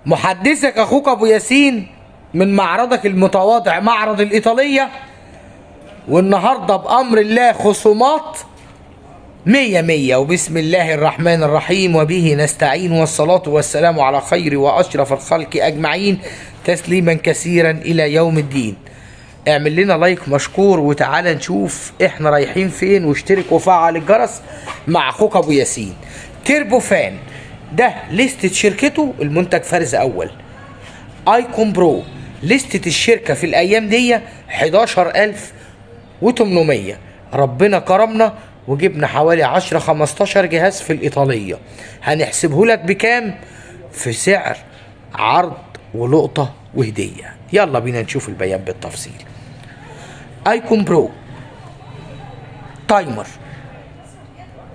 محدثك اخوك ابو ياسين من معرضك المتواضع معرض الايطالية. والنهاردة بامر الله خصومات 100 وبسم الله الرحمن الرحيم وبه نستعين والصلاة والسلام على خير واشرف الخلق اجمعين تسليما كثيرا الى يوم الدين. اعمل لنا لايك مشكور وتعالى نشوف احنا رايحين فين، واشترك وفعل الجرس مع اخوك ابو ياسين. تيربو فان ده لستة شركته، المنتج فرز اول. ايكون برو لستة الشركة في الايام دي 11800. ربنا كرمنا وجبنا حوالي 10-15 جهاز في الايطالية. هنحسبه لك بكام؟ في سعر عرض ولقطة وهدية. يلا بينا نشوف البيان بالتفصيل. ايكون برو تايمر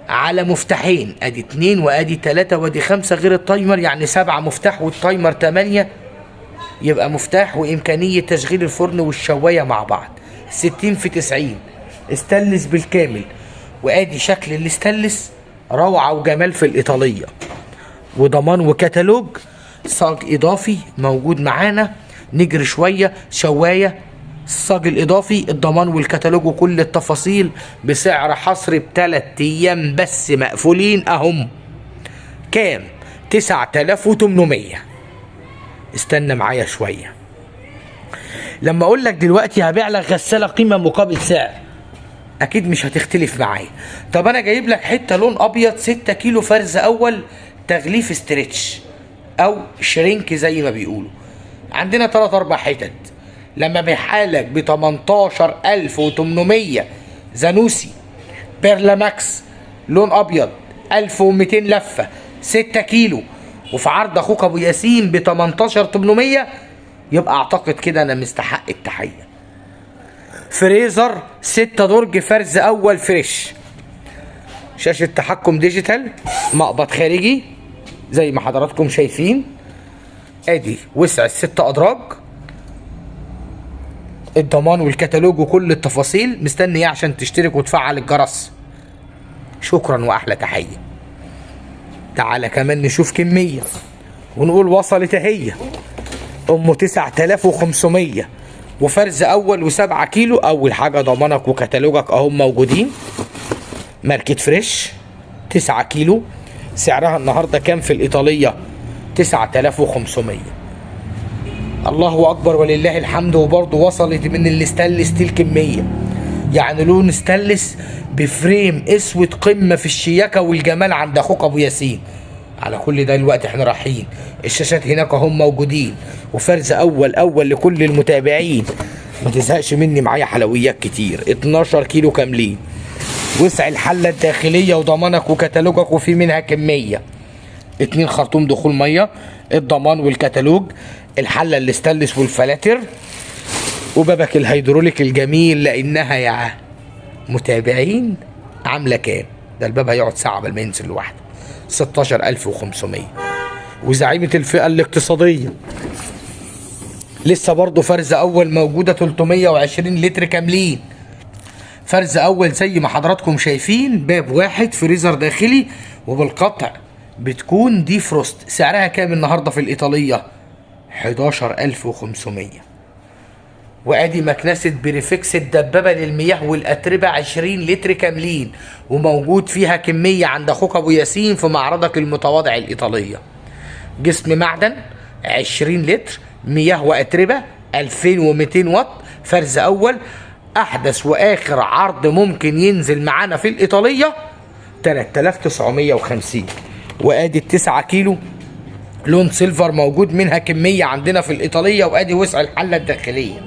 على مفتاحين، ادي 2 وادي 3 وادي 5 غير التايمر، يعني 7 مفتاح والتايمر 8، يبقى مفتاح وامكانية تشغيل الفرن والشواية مع بعض. 60 في 90 استانلس بالكامل. وادي شكل الاستانلس، روعة وجمال في الايطالية، وضمان وكتالوج. صاج اضافي موجود معانا، نجري شوية شواية، الصاج الاضافي، الضمان والكتالوج وكل التفاصيل بسعر حصري ب3 ايام بس مقفولين اهم. كام؟ 9800. استنى معايا شوية. لما اقول لك دلوقتي هبيع لك غسالة قيمة مقابل سعر، اكيد مش هتختلف معايا. طب انا جايب لك حتة لون ابيض 6 كيلو فرز اول تغليف استرتش او شرينك زي ما بيقولوا. عندنا 3-4 حتت. لما بيحالك ب 18800 زانوسي بيرلا ماكس لون ابيض 1200 لفه 6 كيلو، وفي عرض اخوك ابو ياسين ب 18800، يبقى اعتقد كده انا مستحق التحيه. فريزر 6 درج فرز اول فريش، شاشه تحكم ديجيتال، مقبض خارجي زي ما حضراتكم شايفين. ادي وسع ال6 ادراج، الضمان والكتالوج وكل التفاصيل. مستني ايه عشان تشترك وتفعل الجرس؟ شكرا واحلى تحيه. تعالى كمان نشوف كميه ونقول وصلت اهي. ام 9500 وفرز اول و7 كيلو. اول حاجه ضمانك وكتالوجك اهم موجودين. ماركه فريش 9 كيلو. سعرها النهارده كام في الايطاليه؟ 9500. الله اكبر ولله الحمد. وبرضه وصلت من الاستانلس ستيل كميه، يعني لون استانلس بفريم اسود، قمه في الشياكه والجمال عند اخوك ابو ياسين. على كل ده الوقت احنا رايحين، الشاشات هناك هم موجودين، وفرز اول لكل المتابعين. ما تزهقش مني، معايا حلويات كتير. 12 كيلو كاملين. وسع الحله الداخليه وضمانك وكتالوجك، وفي منها كميه. 2 خرطوم دخول ميه، الضمان والكتالوج، الحله الاستانلس والفلاتر، وبابك الهيدروليك الجميل. لانها يا متابعين عامله كام؟ ده الباب هيقعد ساعه قبل ما ينزل لوحده. 16500. وزعيمه الفئه الاقتصاديه لسه برضه فرز اول موجوده 320 لتر كاملين. فرز اول زي ما حضراتكم شايفين، باب واحد، فريزر داخلي، وبالقطع بتكون دي فروست. سعرها كام النهارده في الايطاليه؟ 11500. وادي مكنسه بريفكس الدبابه للمياه والاتربه 20 لتر كاملين، وموجود فيها كميه عند اخوك ابو ياسين في معرضك المتواضع الايطاليه. جسم معدن 20 لتر، مياه واتربه 2200 واط، فرز اول. احدث واخر عرض ممكن ينزل معانا في الايطاليه 3950. وادي ال9 كيلو لون سيلفر موجود منها كميه عندنا في الايطاليه. وادي وسع الحله الداخليه،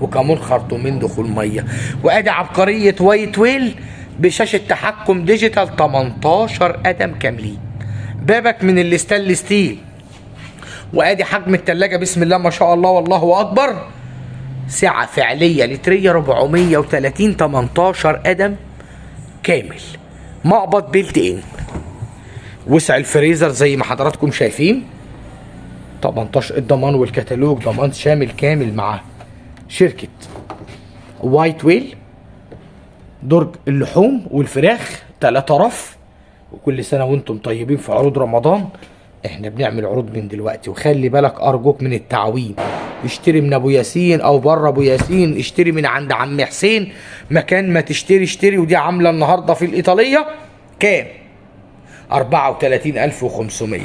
وكمان خرطومين دخول ميه. وادي عبقريه وايت ويل بشاشه تحكم ديجيتال 18 قدم كاملين. بابك من الاستانلس ستيل. وادي حجم التلاجة بسم الله ما شاء الله والله اكبر. سعه فعليه لتريه 430، 18 قدم كامل. مقبض بيلت ان. وسع الفريزر زي ما حضراتكم شايفين 18. الضمان والكتالوج ضمان شامل كامل مع شركة وايت ويل. درج اللحوم والفراخ 3 رف. وكل سنة وانتم طيبين في عروض رمضان. احنا بنعمل عروض من دلوقتي، وخلي بالك ارجوك من التعويم. اشتري من ابو ياسين او بره ابو ياسين، اشتري من عند عم حسين، مكان ما تشتري اشتري. ودي عامله النهارده في الايطاليه كام؟ 34500.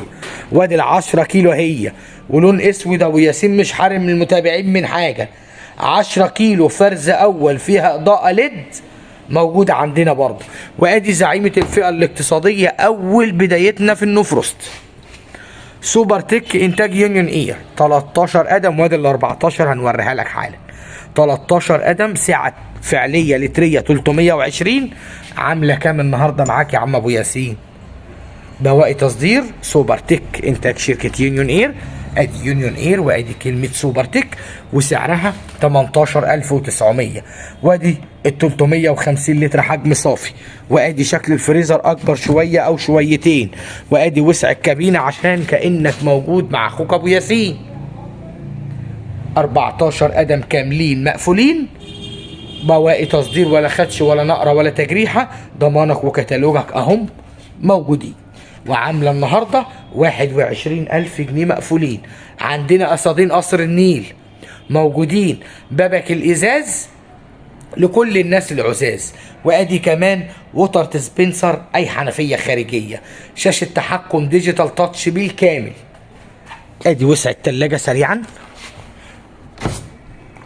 وادي ال10 كيلو هي ولون اسود. ابو ياسين مش حارم المتابعين من حاجه. 10 كيلو فرز اول فيها اضاءه ليد موجوده عندنا برضه. وادي زعيمه الفئه الاقتصاديه اول بدايتنا في النفرست، سوبر تك انتاج يونيون اير 13 قدم. وادي ال 14 هنوريها لك حالا. 13 قدم، سعه فعليه لتريه 320. عامله كام النهارده معاك يا عم ابو ياسين؟ بواقي تصدير سوبر تك انتاج شركه يونيون اير. ادي يونيون اير وادي كلمه سوبر تك وسعرها 18900. وادي ال 350 لتر حجم صافي. وادي شكل الفريزر اكبر شويه او شويتين. وادي وسع الكابينه عشان كانك موجود مع اخوك ابو ياسين. 14 قدم كاملين مقفولين، بواقي تصدير ولا خدش ولا نقره ولا تجريحه. ضمانك وكتالوجك اهم موجودين. وعامله النهارده 21000 جنيه مقفولين. عندنا قصادين قصر النيل موجودين، بابك الازاز لكل الناس العزاز. وادي كمان ووتر ديسبنسر، اي حنفيه خارجيه، شاشه تحكم ديجيتال تاتش بالكامل. ادي وسع التلاجة سريعا،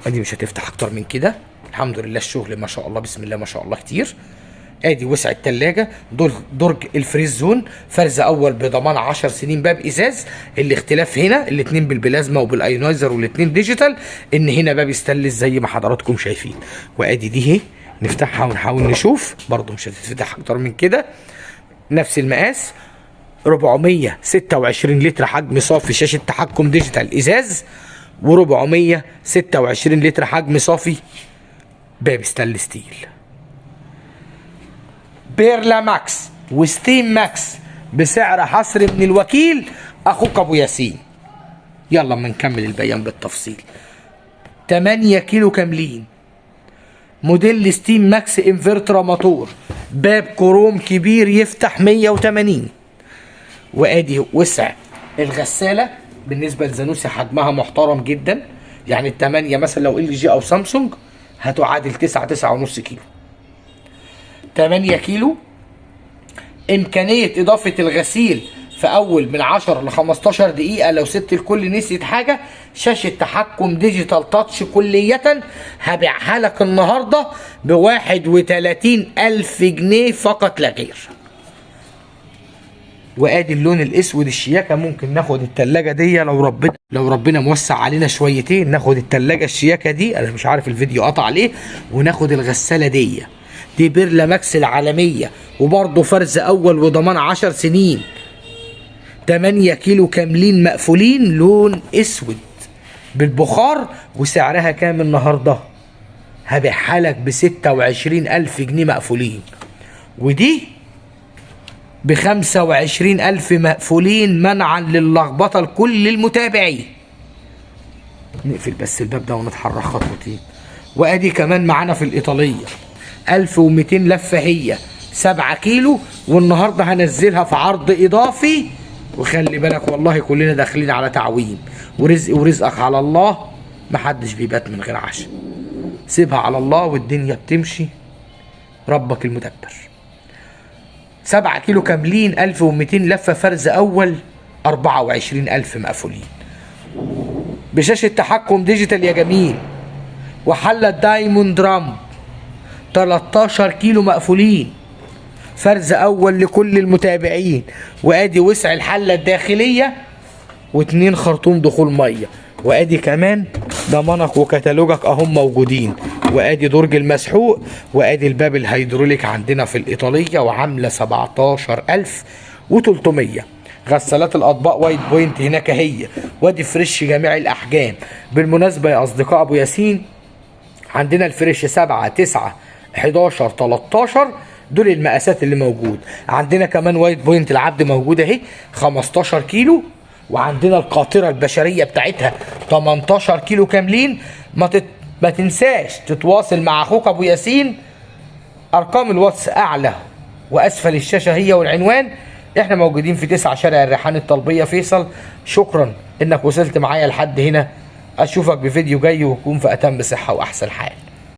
ادي مش هتفتح اكتر من كده. الحمد لله الشغل ما شاء الله بسم الله ما شاء الله كتير. ادي وسع التلاجة، درج الفريز زون، فرز اول بضمان 10 سنين، باب ازاز. الاختلاف هنا الاتنين بالبلازما وبالايونايزر والاتنين ديجيتال، ان هنا باب ستانلس زي ما حضراتكم شايفين. وادي دي اهي نفتحها ونحاول نشوف، برضو مش هتتفتح اكتر من كده. نفس المقاس، 426 لتر حجم صافي، شاشة تحكم ديجيتال ازاز، و426 لتر حجم صافي، باب ستانلس ستيل. بيرلا ماكس وستيم ماكس بسعر حصري من الوكيل اخوك ابو ياسين. يلا اما نكمل البيان بالتفصيل. 8 كيلو كاملين، موديل ستيم ماكس انفرترا موتور، باب كروم كبير يفتح 180. وادي وسع الغساله بالنسبه لزانوسي حجمها محترم جدا، يعني ال8 مثلا لو ال جي او سامسونج هتعادل 9.5 كيلو. 8 كيلو، امكانيه اضافه الغسيل في اول من 10 ل 15 دقيقه لو ست الكل نسيت حاجه. شاشه تحكم ديجيتال تاتش كليه، هبيعها لك النهارده ب 31000 جنيه فقط لا غير. وادي اللون الاسود الشياكه. ممكن ناخد التلاجة دي لو ربنا موسع علينا شويتين، ناخد التلاجة الشياكه دي، انا مش عارف الفيديو قطع ليه، وناخد الغساله دي بيرلا ماكس العالميه، وبرضه فرز اول وضمان 10 سنين. 8 كيلو كاملين مقفولين، لون اسود بالبخار. وسعرها كام النهارده؟ هبيعها لك ب 26000 جنيه مقفولين، ودي ب 25000 مقفولين، منعا للخبطه لكل المتابعين. نقفل بس الباب ده ونتحرك خطوتين. وادي كمان معانا في الايطاليه 1200 لفه، هي 7 كيلو، والنهارده هنزلها في عرض اضافي. وخلي بالك والله كلنا داخلين على تعويم، ورزقك على الله، محدش بيبات من غير عشاء. سيبها على الله والدنيا بتمشي، ربك المدبر. 7 كيلو كاملين، 1200 لفه، فرز اول، 24000 مقفولين، بشاشه تحكم ديجيتال يا جميل، وحله دايموند رام. 13 كيلو مقفولين، فرز اول لكل المتابعين. وادي وسع الحله الداخليه، و2 خرطوم دخول ميه. وادي كمان ضمانك وكتالوجك اهم موجودين. وادي درج المسحوق. وادي الباب الهيدروليك عندنا في الايطاليه، وعامله 17300. غسالات الاطباق وايت بوينت هناك هي. وادي فريش جميع الاحجام. بالمناسبه يا اصدقاء ابو ياسين، عندنا الفريش 7 9 11 13، دول المقاسات اللي موجود. عندنا كمان وايت بوينت العبد موجوده اهي 15 كيلو. وعندنا القاطره البشريه بتاعتها 18 كيلو كاملين. ما تنساش تتواصل مع اخوك ابو ياسين. ارقام الواتس اعلى واسفل الشاشه هي والعنوان. احنا موجودين في 9 شارع الريحان الطلبية فيصل. شكرا انك وصلت معايا لحد هنا. اشوفك بفيديو جاي ويكون في اتم صحة واحسن حال.